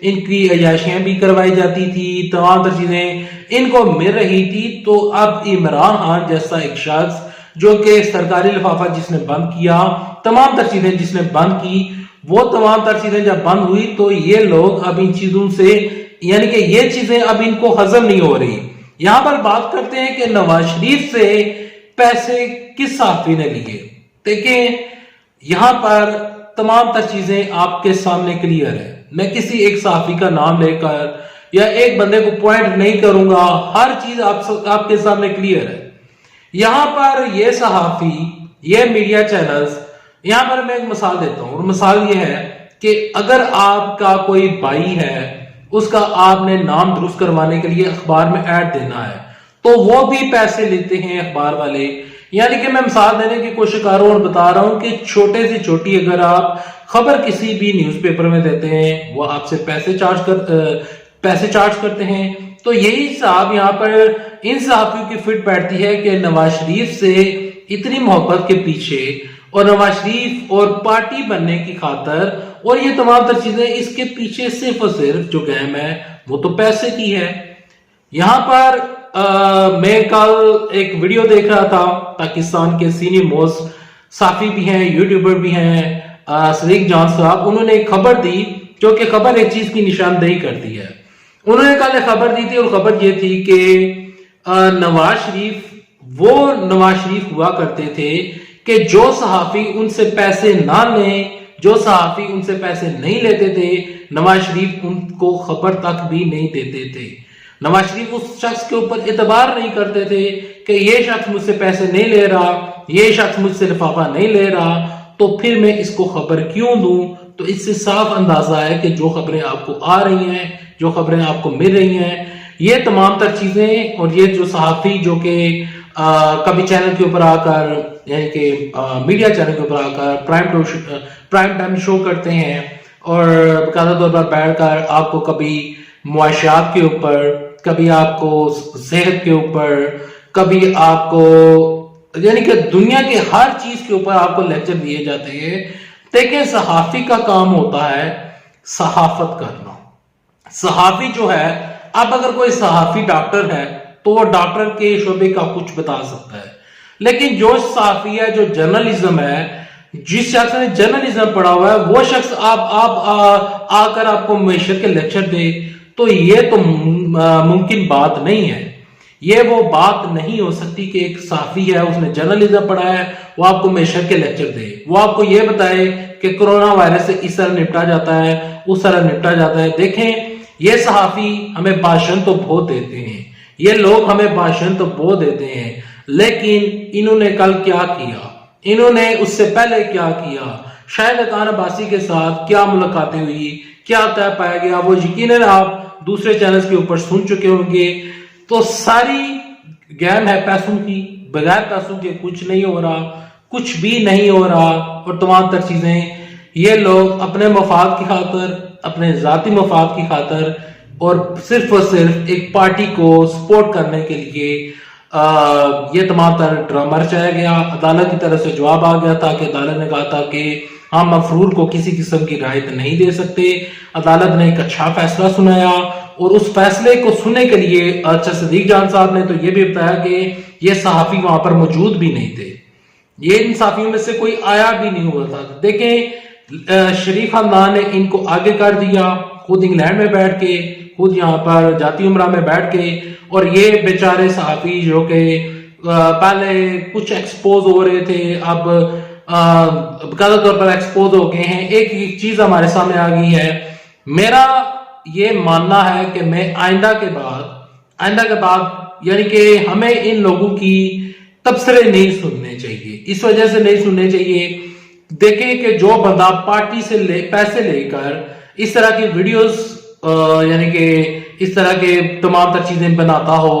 ان کی عیاشیاں بھی کروائی جاتی تھی، تمام تر چیزیں ان کو مل رہی تھی۔ تو اب عمران خان جیسا ایک شخص جو کہ سرکاری لفافہ جس نے بند کیا، تمام تر چیزیں جس نے بند کی، وہ تمام تر چیزیں جب بند ہوئی تو یہ لوگ اب ان چیزوں سے، یعنی کہ یہ چیزیں اب ان کو ہضم نہیں ہو رہی۔ یہاں پر بات کرتے ہیں کہ نواز شریف سے پیسے کس صحافی نے لیے۔ دیکھیں یہاں پر تمام تر چیزیں آپ کے سامنے کلیئر ہے، میں کسی ایک صحافی کا نام لے کر یا ایک بندے کو پوائنٹ نہیں کروں گا، ہر چیز آپ کے سامنے کلیئر ہے۔ یہاں پر یہ صحافی، یہ میڈیا چینلز، یہاں پر میں ایک مثال دیتا ہوں، اور مثال یہ ہے کہ اگر آپ کا کوئی بھائی ہے، اس کا آپ نے نام درست کروانے کے لیے اخبار میں ایڈ دینا ہے، تو وہ بھی پیسے لیتے ہیں اخبار والے۔ یعنی کہ میں مثال دینے کی کوشش کر رہا ہوں اور بتا رہا ہوں کہ چھوٹے سے چھوٹی اگر آپ خبر کسی بھی نیوز پیپر میں دیتے ہیں، وہ آپ سے پیسے چارج کرتے ہیں۔ تو یہی حساب یہاں پر ان صحافیوں کی فٹ بیٹھتی ہے کہ نواز شریف سے اتنی محبت کے پیچھے، اور نواز شریف اور پارٹی بننے کی خاطر، اور یہ تمام تر چیزیں اس کے پیچھے صرف اور صرف جو گیم ہے وہ تو پیسے کی ہے۔ یہاں پر میں کل ایک ویڈیو دیکھ رہا تھا، پاکستان کے سینئر موسٹ صحافی بھی ہیں، یوٹیوبر بھی ہیں، صدیق جان صاحب، انہوں نے ایک خبر دی جو کہ خبر ایک چیز کی نشاندہی کرتی ہے۔ انہوں نے کل ایک خبر دی تھی اور خبر یہ تھی کہ نواز شریف ہوا کرتے تھے کہ جو صحافی ان سے پیسے نہ لیں، جو صحافی ان سے پیسے نہیں لیتے تھے، نواز شریف ان کو خبر تک بھی نہیں دیتے تھے۔ نواز شریف اس شخص کے اوپر اعتبار نہیں کرتے تھے کہ یہ شخص مجھ سے پیسے نہیں لے رہا، یہ شخص مجھ سے لفافہ نہیں لے رہا، تو پھر میں اس کو خبر کیوں دوں؟ تو اس سے صاف اندازہ ہے کہ جو خبریں آپ کو آ رہی ہیں، جو خبریں آپ کو مل رہی ہیں، یہ تمام تر چیزیں، اور یہ جو صحافی جو کہ کبھی چینل کے اوپر آ کر، یعنی کہ میڈیا چینل کے اوپر آ کر پرائم ٹائم شو کرتے ہیں، اور باقاعدہ طور پر بیٹھ کر آپ کو کبھی معاشیات کے اوپر، کبھی آپ کو صحت کے اوپر، کبھی آپ کو، یعنی کہ دنیا کے ہر چیز کے اوپر آپ کو لیکچر دیے جاتے ہیں۔ دیکھیں صحافی کا کام ہوتا ہے صحافت کرنا۔ صحافی جو ہے، اب اگر کوئی صحافی ڈاکٹر ہے تو وہ ڈاکٹر کے شعبے کا کچھ بتا سکتا ہے، لیکن جو صحافی ہے، جو جرنلزم ہے، جس شخص نے جرنلزم پڑھا ہوا ہے، وہ شخص آ کر آپ کو معیشت کے لیکچر دے، تو یہ تو ممکن بات نہیں ہے۔ یہ وہ بات نہیں ہو سکتی کہ ایک صحافی ہے، اس نے جرنلزم پڑھا ہے، وہ آپ کو معیشت کے لیکچر دے، وہ آپ کو یہ بتائے کہ کرونا وائرس سے اس طرح نپٹا جاتا ہے، اس طرح نپٹا جاتا ہے۔ دیکھیں یہ صحافی ہمیں بھاشن تو بہت دیتے ہیں، یہ لوگ ہمیں بھاشن تو بہت دیتے ہیں، لیکن انہوں نے کل کیا کیا، انہوں نے اس سے پہلے کیا کیا، شاہد خان عباسی کے ساتھ کیا ملاقاتیں ہوئی، کیا طے پایا گیا، وہ یقیناً آپ دوسرے چینلز کے اوپر سن چکے ہوں گے۔ تو ساری گیم ہے پیسوں کی، بغیر پیسوں کے کچھ نہیں ہو رہا، کچھ بھی نہیں ہو رہا، اور تمام تر چیزیں یہ لوگ اپنے مفاد کی خاطر، اپنے ذاتی مفاد کی خاطر، اور صرف ایک پارٹی کو سپورٹ کرنے کے لیے یہ تمام تر ڈرامہ رچایا گیا۔ عدالت کی طرف سے جواب آ گیا تھا کہ عدالت نے کہا تھا کہ ہم مفرور کو کسی قسم کی رعایت نہیں دے سکتے۔ عدالت نے ایک اچھا فیصلہ سنایا، اور اس فیصلے کو سننے کے لیے صدیق جان صاحب نے تو یہ بھی بتایا کہ یہ صحافی وہاں پر موجود بھی نہیں تھے، یہ ان صحافیوں میں سے کوئی آیا بھی نہیں ہوا تھا۔ دیکھیں شریف خاندان نے ان کو آگے کر دیا، خود انگلینڈ میں بیٹھ کے، خود یہاں پر جاتی عمرہ میں بیٹھ کے، اور یہ بیچارے صحافی جو کہ پہلے کچھ ایکسپوز ہو رہے تھے، اب باقاعدہ طور پر ایکسپوز ہو گئے ہیں۔ ایک چیز ہمارے سامنے آ گئی ہے، میرا یہ ماننا ہے کہ میں آئندہ کے بعد یعنی کہ ہمیں ان لوگوں کی تبصرے نہیں سننے چاہیے، اس وجہ سے نہیں سننے چاہیے۔ دیکھیں کہ جو بندہ پارٹی سے پیسے لے کر اس طرح کی ویڈیوز، یعنی کہ اس طرح کے تمام تر چیزیں بناتا ہو،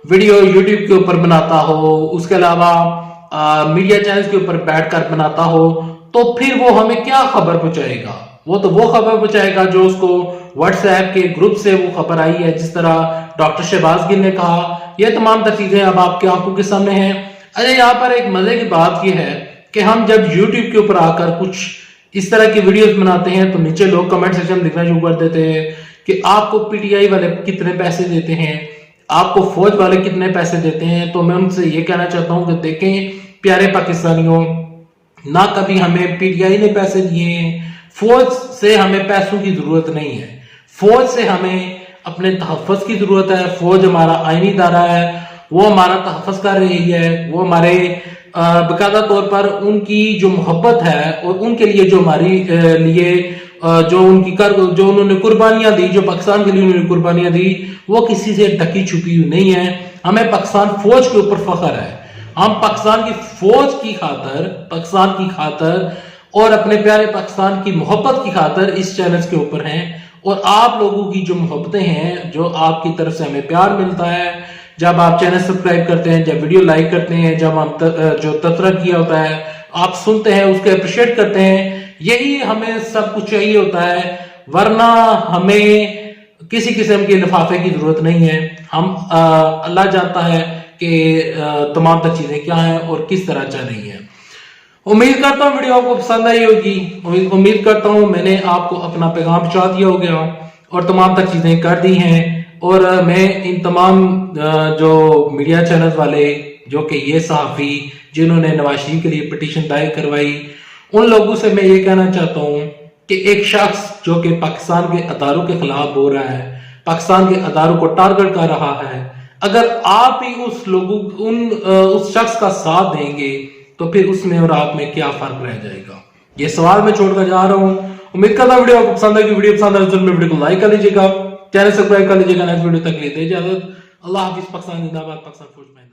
ویڈیو یوٹیوب کے اوپر بناتا ہو، اس کے علاوہ میڈیا چینلز کے اوپر بیٹھ کر بناتا ہو، تو پھر وہ ہمیں کیا خبر پہنچائے گا؟ وہ تو وہ خبر پہنچائے گا جو اس کو واٹس ایپ کے گروپ سے وہ خبر آئی ہے، جس طرح ڈاکٹر شہباز گل نے کہا۔ یہ تمام تر چیزیں اب آپ کی آنکھوں کے سامنے ہیں۔ اچھا یہاں پر ایک مزے کی بات یہ ہے کہ ہم جب یوٹیوب کے اوپر آ کر کچھ اس طرح کی ویڈیوز بناتے ہیں تو نیچے لوگ کمنٹ سیکشن لکھنا شروع کر دیتے ہیں کہ آپ کو پی ٹی آئی والے کتنے پیسے دیتے ہیں, آپ کو فوج والے کتنے پیسے دیتے ہیں, تو میں ان سے یہ کہنا چاہتا ہوں کہ دیکھیں پیارے پاکستانیوں, نہ کبھی ہمیں پی ٹی آئی نے پیسے دیے ہیں, فوج سے ہمیں پیسوں کی ضرورت نہیں ہے, فوج سے ہمیں اپنے تحفظ کی ضرورت ہے. فوج ہمارا آئینی ادارہ ہے, وہ ہمارا تحفظ کر رہی ہے, وہ ہمارے باقاعدہ طور پر ان کی جو محبت ہے اور ان کے لیے جو ہماری لیے جو انہوں نے قربانیاں دی, جو پاکستان کے لیے انہوں نے قربانیاں دی, وہ کسی سے ڈکی چھپی ہوئی نہیں ہے. ہمیں پاکستان فوج کے اوپر فخر ہے. ہم پاکستان کی فوج کی خاطر اور اپنے پیارے پاکستان کی محبت کی خاطر اس چینل کے اوپر ہیں, اور آپ لوگوں کی جو محبتیں ہیں, جو آپ کی طرف سے ہمیں پیار ملتا ہے, جب آپ چینل سبسکرائب کرتے ہیں, جب ویڈیو لائک کرتے ہیں, جب ہم جو تبصرہ کیا ہوتا ہے آپ سنتے ہیں, اس کو اپریشیٹ کرتے ہیں, یہی ہمیں سب کچھ چاہیے ہوتا ہے. ورنہ ہمیں کسی قسم کے لفافے کی ضرورت نہیں ہے. ہم اللہ جانتا ہے کہ تمام تر چیزیں کیا ہیں اور کس طرح چل رہی ہیں. امید کرتا ہوں ویڈیو آپ کو پسند آئی ہوگی. امید کرتا ہوں میں نے آپ کو اپنا پیغام پہنچا دیا ہوگا اور تمام تر چیزیں کر دی ہیں. اور میں ان تمام جو میڈیا چینل والے, جو کہ یہ صحافی جنہوں نے نواز شریف کے لیے پٹیشن دائر کروائی, ان لوگوں سے میں یہ کہنا چاہتا ہوں کہ ایک شخص جو کہ پاکستان کے اداروں کے خلاف بول رہا ہے, پاکستان کے اداروں کو ٹارگٹ کر رہا ہے, اگر آپ ہی اس شخص کا ساتھ دیں گے تو پھر اس میں اور آپ میں کیا فرق رہ جائے گا. یہ سوال میں چھوڑ کر جا رہا ہوں. امید کرتا ہوں ویڈیو آپ کو پسند آئے گی. ویڈیو پسند آئے تو ویڈیو کو لائک کر لیجیے گا, چینل سبسکرائب کر لیجیے گا. نیکسٹ ویڈیو تک لیتے اجازت. اللہ حافظ. پاکستان زندہ باد. پاکستان فوج میں